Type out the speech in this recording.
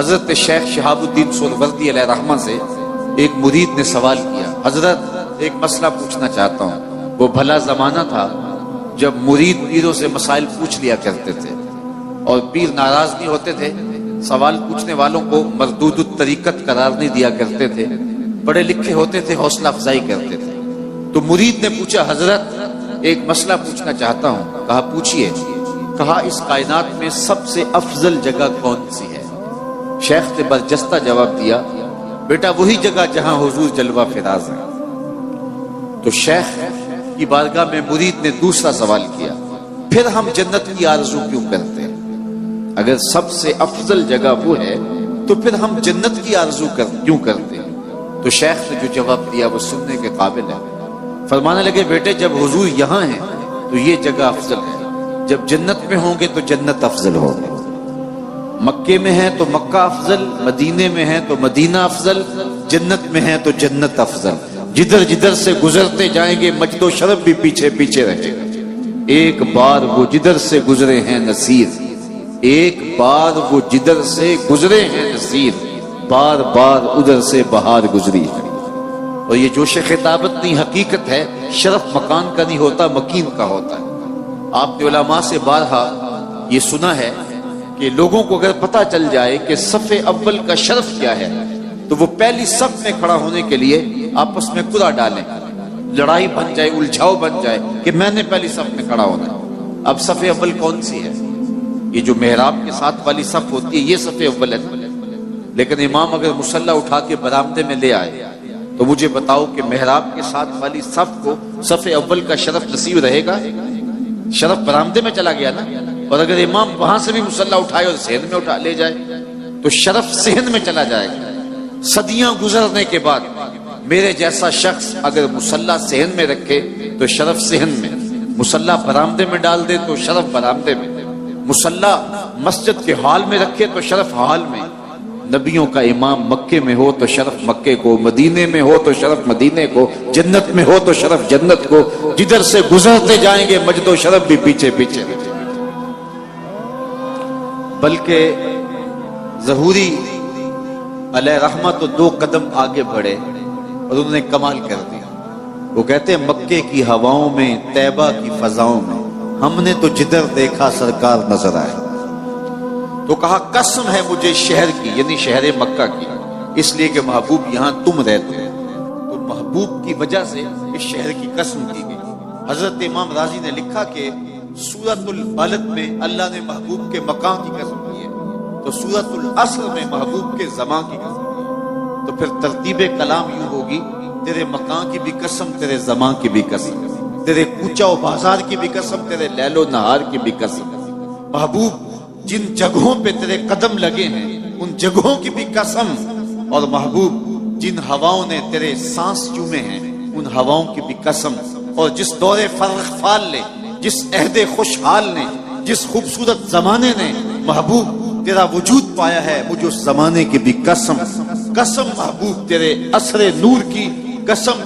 حضرت شیخ شہاب الدین سہروردی علیہ رحمہ سے ایک مرید نے سوال کیا، حضرت ایک مسئلہ پوچھنا چاہتا ہوں۔ وہ بھلا زمانہ تھا جب مرید پیروں سے مسائل پوچھ لیا کرتے تھے اور پیر ناراض نہیں ہوتے تھے، سوال پوچھنے والوں کو مردود الطریقت قرار نہیں دیا کرتے تھے، پڑھے لکھے ہوتے تھے، حوصلہ افزائی کرتے تھے۔ تو مرید نے پوچھا، حضرت ایک مسئلہ پوچھنا چاہتا ہوں۔ کہا پوچھئے۔ کہا اس کائنات میں سب سے افضل جگہ کون سی ہے؟ شیخ نے برجستہ جواب دیا، بیٹا وہی جگہ جہاں حضور جلوہ فراز ہے۔ تو شیخ کی بارگاہ میں مرید نے دوسرا سوال کیا، پھر ہم جنت کی آرزو کیوں کرتے ہیں؟ اگر سب سے افضل جگہ وہ ہے تو پھر ہم جنت کی آرزو کیوں کرتے ہیں؟ تو شیخ نے جو جواب دیا وہ سننے کے قابل ہے۔ فرمانے لگے، بیٹے جب حضور یہاں ہیں تو یہ جگہ افضل ہے، جب جنت میں ہوں گے تو جنت افضل ہوگی۔ مکے میں ہیں تو مکہ افضل، مدینے میں ہیں تو مدینہ افضل، جنت میں ہیں تو جنت افضل۔ جدھر جدھر سے گزرتے جائیں گے مجد و شرف بھی پیچھے پیچھے رہے گا۔ ایک بار وہ جدھر سے گزرے ہیں نصیر، ایک بار وہ جدھر سے گزرے ہیں نصیر، بار بار ادھر سے بہار گزری ہے۔ اور یہ جوش خطابت نہیں، حقیقت ہے۔ شرف مکان کا نہیں ہوتا، مکین کا ہوتا ہے۔ آپ نے علماء سے بارہا یہ سنا ہے کہ لوگوں کو اگر پتہ چل جائے کہ صف اول کا شرف کیا ہے تو وہ پہلی صف میں کھڑا ہونے کے لیے آپس میں قرعہ ڈالیں، لڑائی بن جائے، الجھاؤ بن جائے کہ میں نے پہلی صف میں کھڑا ہونا ہے۔ اب صف اول کون سی ہے؟ یہ جو محراب کے ساتھ والی صف ہوتی ہے یہ صف اول ہے، لیکن امام اگر مصلی اٹھا کے برآمدے میں لے آئے تو مجھے بتاؤ کہ محراب کے ساتھ والی صف کو صف اول کا شرف نصیب رہے گا؟ شرف برآمدے میں چلا گیا نا۔ اور اگر امام وہاں سے بھی مصلی اٹھائے اور صحن میں اٹھا لے جائے تو شرف صحن میں چلا جائے گا۔ صدیاں گزرنے کے بعد میرے جیسا شخص اگر مصلی صحن میں رکھے تو شرف صحن میں، مصلی برآمدے میں ڈال دے تو شرف برآمدے میں، مصلی مسجد کے ہال میں رکھے تو شرف ہال میں۔ نبیوں کا امام مکے میں ہو تو شرف مکے کو، مدینے میں ہو تو شرف مدینے کو، جنت میں ہو تو شرف جنت کو۔ جدھر سے گزرتے جائیں گے مجد و شرف بھی پیچھے پیچھے۔ بلکہ ظہوری علیہ رحمہ تو 2 قدم آگے بڑھے اور انہوں نے کمال کر دیا۔ وہ کہتے ہیں مکے کی ہواؤں میں، طیبہ کی فضاؤں میں ہم نے تو جدھر دیکھا سرکار نظر آئے۔ تو کہا قسم ہے مجھے شہر کی، یعنی شہر مکہ کی، اس لیے کہ محبوب یہاں تم رہتے ہیں۔ تو محبوب کی وجہ سے اس شہر کی قسم کی گئی۔ حضرت امام رازی نے لکھا کہ سورۃ البلد میں اللہ نے محبوب کے مکان کی قسم کی ہے، تو سورۃ العصر میں محبوب کے زمان کی قسم کی ہے۔ تو پھر ترتیب کلام یوں ہوگی، تیرے مکان کی بھی قسم، تیرے زمان کی بھی قسم، تیرے کوچہ و بازار کی بھی قسم، تیرے لیل و نہار کی بھی قسم۔ محبوب جن جگہوں پہ تیرے قدم لگے ہیں ان جگہوں کی بھی قسم، اور محبوب جن ہواؤں نے تیرے سانس چومے ہیں ان ہواؤں کی بھی قسم، اور جس دور فرخ فال نے، جس عہد خوشحال نے، جس خوبصورت زمانے نے محبوب تیرا وجود پایا ہے، مجھے اس زمانے کی بھی قسم۔ قسم محبوب تیرے عصر نور کی، قسم